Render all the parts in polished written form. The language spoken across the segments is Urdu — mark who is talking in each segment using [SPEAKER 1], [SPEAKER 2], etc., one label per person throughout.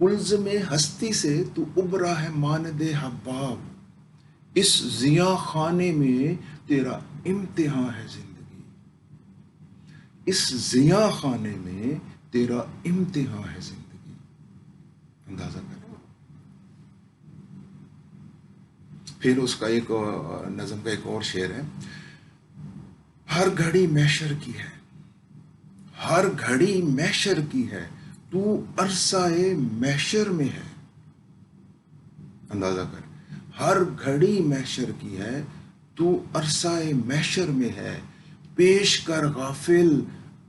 [SPEAKER 1] الزم ہستی سے تو ابرا ہے ماند حباب، اس زیاں خانے میں تیرا امتحان ہے زندگی، اس زیاں خانے میں تیرا امتحان ہے زندگی. اندازہ کریں. پھر اس کا ایک نظم کا ایک اور شعر ہے، ہر گھڑی محشر کی ہے، ہر گھڑی محشر کی ہے، تو عرصۂ محشر میں ہے. اندازہ کر، ہر گھڑی محشر کی ہے، تو عرصۂ محشر میں ہے، پیش کر غافل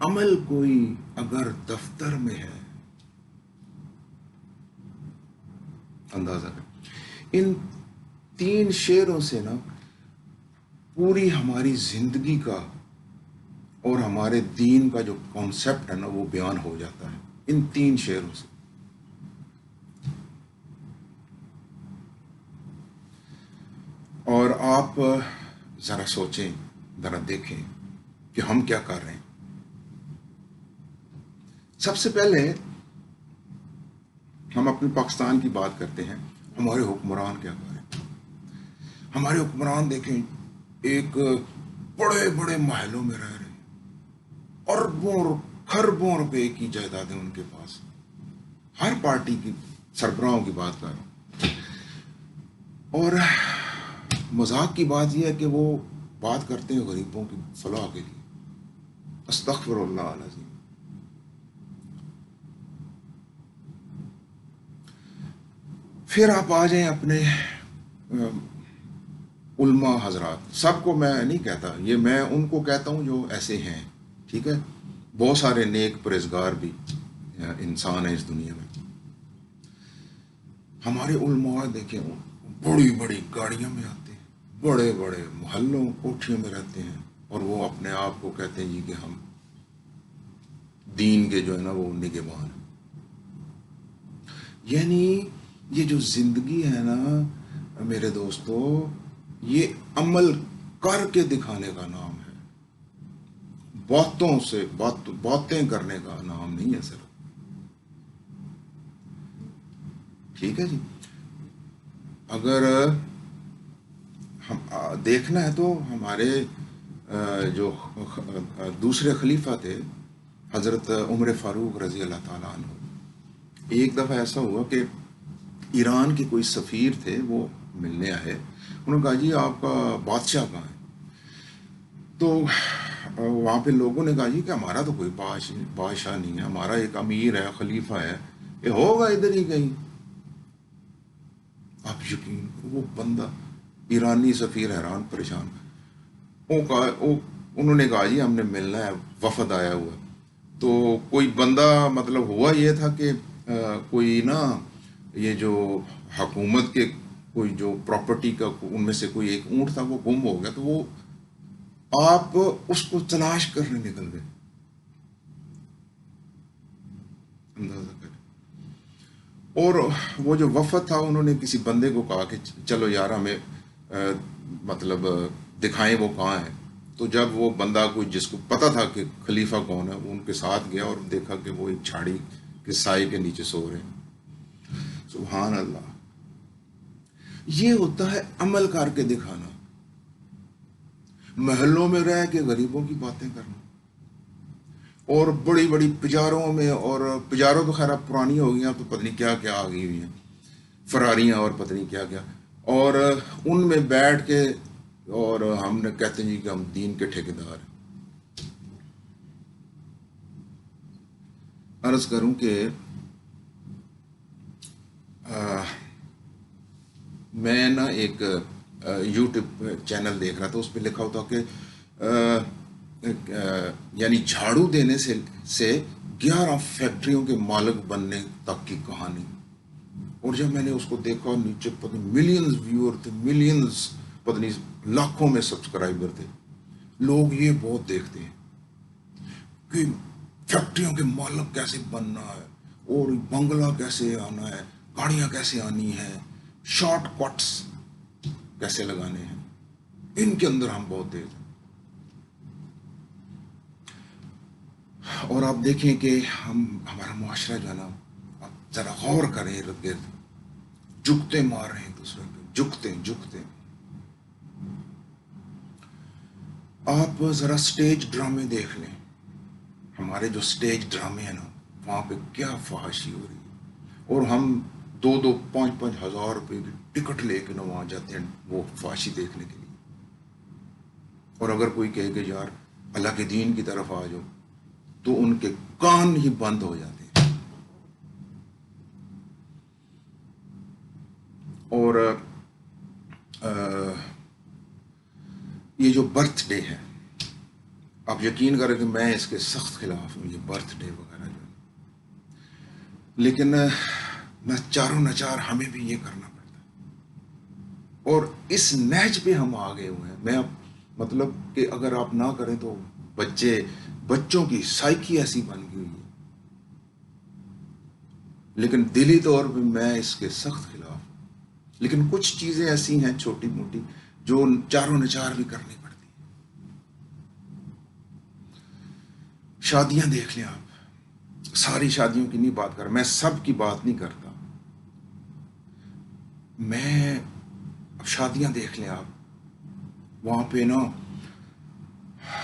[SPEAKER 1] عمل کوئی اگر دفتر میں ہے. اندازہ کر. ان 3 شعروں سے نا پوری ہماری زندگی کا اور ہمارے دین کا جو کانسیپٹ ہے نا وہ بیان ہو جاتا ہے ان 3 شعروں سے. اور آپ ذرا سوچیں، ذرا دیکھیں کہ ہم کیا کر رہے ہیں. سب سے پہلے ہم اپنے پاکستان کی بات کرتے ہیں. ہمارے حکمران کیا کر رہے ہیں؟ ہمارے حکمران دیکھیں، ایک بڑے بڑے محلوں میں رہ رہے ہیں، اربوں خربوں روپے کی جائیدادیں ان کے پاس. ہر پارٹی کی سربراہوں کی بات کر رہا ہوں. اور مذاق کی بات یہ ہے کہ وہ بات کرتے ہیں غریبوں کی فلاح کے لیے. استغفر اللہ العظیم. پھر آپ آ جائیں اپنے علماء حضرات. سب کو میں نہیں کہتا، یہ میں ان کو کہتا ہوں جو ایسے ہیں. ٹھیک ہے، بہت سارے نیک پرہیزگار بھی انسان ہیں اس دنیا میں. ہمارے علماء دیکھیں، بڑی بڑی گاڑیوں میں آتے ہیں، بڑے بڑے محلوں کوٹھیوں میں رہتے ہیں، اور وہ اپنے آپ کو کہتے ہیں جی کہ ہم دین کے جو ہے نا وہ نگہبان ہیں. یعنی یہ جو زندگی ہے نا میرے دوستو، یہ عمل کر کے دکھانے کا نام ہے، باتیں کرنے کا نام نہیں ہے صرف. ٹھیک ہے جی. اگر ہم دیکھنا ہے تو ہمارے جو دوسرے خلیفہ تھے حضرت عمر فاروق رضی اللہ تعالیٰ عنہ، ایک دفعہ ایسا ہوا کہ ایران کے کوئی سفیر تھے، وہ ملنے آئے. انہوں نے کہا جی آپ کا بادشاہ کہاں ہے؟ تو وہاں پہ لوگوں نے کہا جی کہ ہمارا تو کوئی بادشاہ نہیں ہے، ہمارا ایک امیر ہے، خلیفہ ہے، یہ ہوگا ادھر ہی کہیں. آپ یقین، وہ بندہ ایرانی سفیر حیران پریشان. انہوں نے کہا جی ہم نے ملنا ہے، وفد آیا ہوا. تو کوئی بندہ، مطلب ہوا یہ تھا کہ کوئی نا یہ جو حکومت کے کوئی جو پراپرٹی کا ان میں سے کوئی ایک اونٹ تھا وہ گم ہو گیا. تو وہ آپ اس کو تلاش کرنے نکل گئے. اندازہ کریں. اور وہ جو وفد تھا انہوں نے کسی بندے کو کہا کہ چلو یار ہمیں مطلب دکھائیں وہ کہاں ہے. تو جب وہ بندہ کوئی جس کو پتا تھا کہ خلیفہ کون ہے، وہ ان کے ساتھ گیا اور دیکھا کہ وہ ایک جھاڑی کے سائے کے نیچے سو رہے ہیں. سبحان اللہ. یہ ہوتا ہے عمل کر کے دکھانا، محلوں میں رہ کے غریبوں کی باتیں کرنا، اور بڑی بڑی پجاروں میں. اور پجاروں تو خیر اب پرانی ہو گئی ہیں، تو پتہ نہیں کیا کیا آ گئی ہوئی ہیں، فراریاں اور پتہ نہیں کیا کیا. اور ان میں بیٹھ کے اور ہم نے کہتے ہیں جی کہ ہم دین کے ٹھیکیدار ہیں. عرض کروں کہ میں نا ایک یوٹیوب چینل دیکھ رہا تھا، اس پہ لکھا ہوتا کہ یعنی جھاڑو دینے سے 11 فیکٹریوں کے مالک بننے تک کی کہانی. اور جب میں نے اس کو دیکھا، نیچے پتہ نہیں ملینز ویور تھے، ملینز، پتہ نہیں لاکھوں میں سبسکرائبر تھے. لوگ یہ بہت دیکھتے ہیں کہ فیکٹریوں کے مالک کیسے بننا ہے، اور بنگلہ کیسے آنا ہے، گاڑیاں کیسے آنی ہیں، شارٹ کٹس کیسے لگانے ہیں. ان کے اندر ہم بہت تیز ہیں. اور آپ دیکھیں کہ ہمارا معاشرہ جو ہے نا ذرا غور کریں ارد گرد، جھکتے مار رہے ہیں ایک دوسرے پہ، جھکتے. آپ ذرا سٹیج ڈرامے دیکھ لیں، ہمارے جو سٹیج ڈرامے ہیں نا، وہاں پہ کیا فحاشی ہو رہی ہے، اور ہم 2-5 ہزار روپے کی ٹکٹ لے کے نا وہاں جاتے ہیں وہ فحاشی دیکھنے کے لیے. اور اگر کوئی کہے کہ یار اللہ کے دین کی طرف آ جاؤ تو ان کے کان ہی بند ہو جاتے ہیں. اور یہ جو برتھ ڈے ہے، آپ یقین کریں کہ میں اس کے سخت خلاف ہوں، یہ برتھ ڈے وغیرہ جو ہے، لیکن چاروں نچار ہمیں بھی یہ کرنا پڑتا ہے، اور اس نہج پہ ہم آگے ہوئے ہیں. میں مطلب کہ اگر آپ نہ کریں تو بچوں کی سائیکی ایسی بن گئی ہوئی ہے، لیکن دلی طور پہ میں اس کے سخت خلاف ہوں. لیکن کچھ چیزیں ایسی ہیں چھوٹی موٹی جو چاروں نچار بھی کرنی پڑتی ہیں. شادیاں دیکھ لیں آپ، ساری شادیوں کی نہیں بات کر رہا میں، سب کی بات نہیں کرتا میں. اب شادیاں دیکھ لیں آپ، وہاں پہ نا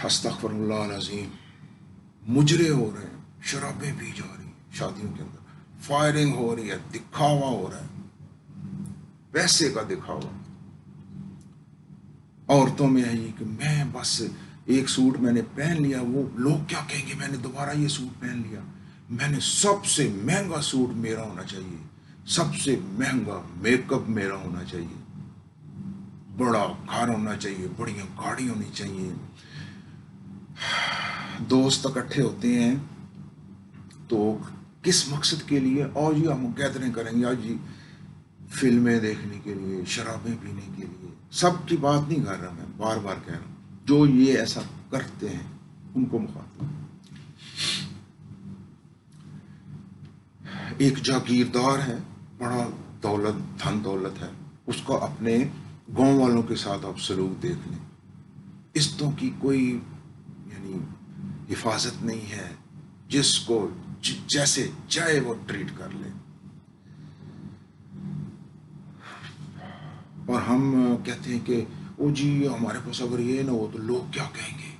[SPEAKER 1] استغفر اللہ العظیم مجرے ہو رہے ہیں، شرابیں پی جا رہی ہیں شادیوں کے اندر، فائرنگ ہو رہی ہے، دکھاوا ہو رہا ہے، پیسے کا دکھاوا. عورتوں میں ہے یہ کہ میں بس ایک سوٹ میں نے پہن لیا، وہ لوگ کیا کہیں گے، میں نے دوبارہ یہ سوٹ پہن لیا، میں نے سب سے مہنگا سوٹ میرا ہونا چاہیے، سب سے مہنگا میک اپ میرا ہونا چاہیے، بڑا گھر ہونا چاہیے، بڑی گاڑی ہونی چاہیے. دوست اکٹھے ہوتے ہیں تو کس مقصد کے لیے؟ اور جی ہم گیدرنگ کریں گے، آج جی فلمیں دیکھنے کے لیے، شرابیں پینے کے لیے. سب کی بات نہیں کر رہا میں، بار بار کہہ رہا ہوں جو یہ ایسا کرتے ہیں ان کو مخاطب. ایک جاگیردار ہے، بڑا دھن دولت ہے، اس کو اپنے گاؤں والوں کے ساتھ آپ سلوک دیکھ لیں، عزتوں کی کوئی یعنی حفاظت نہیں ہے، جس کو جیسے چاہے وہ ٹریٹ کر لے. اور ہم کہتے ہیں کہ او جی ہمارے پاس اگر یہ نہ ہو تو لوگ کیا کہیں گے.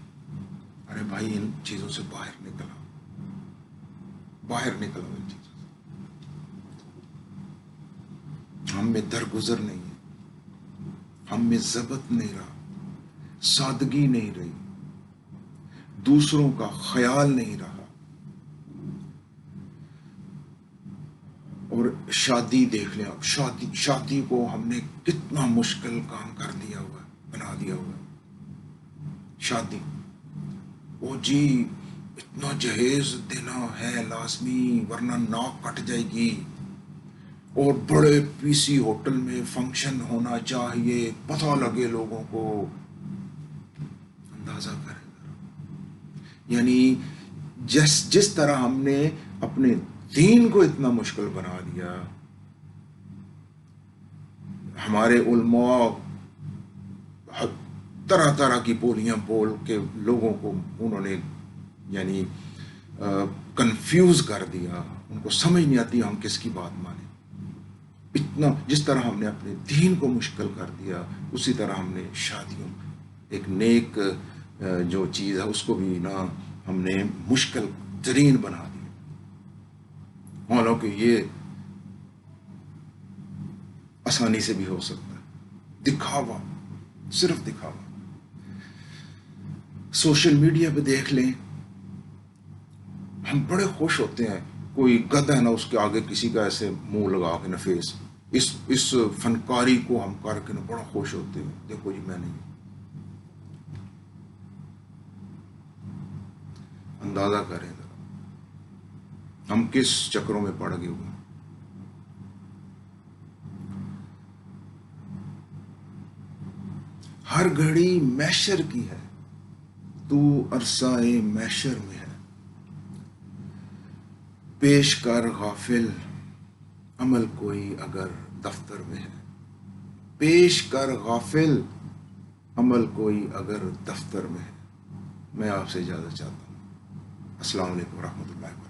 [SPEAKER 1] ارے بھائی ان چیزوں سے باہر نکل ان چیزوں سے. ہم میں درگزر نہیں ہے، ہم میں ضبط نہیں رہا، سادگی نہیں رہی، دوسروں کا خیال نہیں رہا. اور شادی دیکھ لیں آپ، شادی کو ہم نے کتنا مشکل کام کر دیا ہوا، بنا دیا ہوا. شادی او جی اتنا جہیز دینا ہے لازمی ورنہ ناک کٹ جائے گی، اور بڑے پی سی ہوٹل میں فنکشن ہونا چاہیے، پتہ لگے لوگوں کو. اندازہ کریں یعنی جس طرح ہم نے اپنے دین کو اتنا مشکل بنا دیا. ہمارے علماء طرح طرح کی بولیاں بول کے لوگوں کو انہوں نے یعنی کنفیوز کر دیا، ان کو سمجھ نہیں آتی ہم کس کی بات مانیں. اتنا جس طرح ہم نے اپنے دین کو مشکل کر دیا، اسی طرح ہم نے شادیوں ایک نیک جو چیز ہے اس کو بھی نا ہم نے مشکل ترین بنا دیا. حالانکہ یہ آسانی سے بھی ہو سکتا ہے. دکھاوا، صرف دکھاوا. سوشل میڈیا پہ دیکھ لیں، ہم بڑے خوش ہوتے ہیں، کوئی گدھ ہے نا اس کے آگے کسی کا ایسے منہ لگا کے نا فیس، اس فنکاری کو ہم کر کے نا بڑا خوش ہوتے ہیں، دیکھو جی میں نہیں. اندازہ کریں ذرا ہم کس چکروں میں پڑ گئے ہوئے. ہر گھڑی محشر کی ہے، تو عرصۂ محشر میں ہے. پیش کر غافل عمل کوئی اگر دفتر میں ہے. پیش کر غافل عمل کوئی اگر دفتر میں ہے. میں آپ سے اجازت چاہتا ہوں. السلام علیکم ورحمۃ اللہ وبرکاتہ.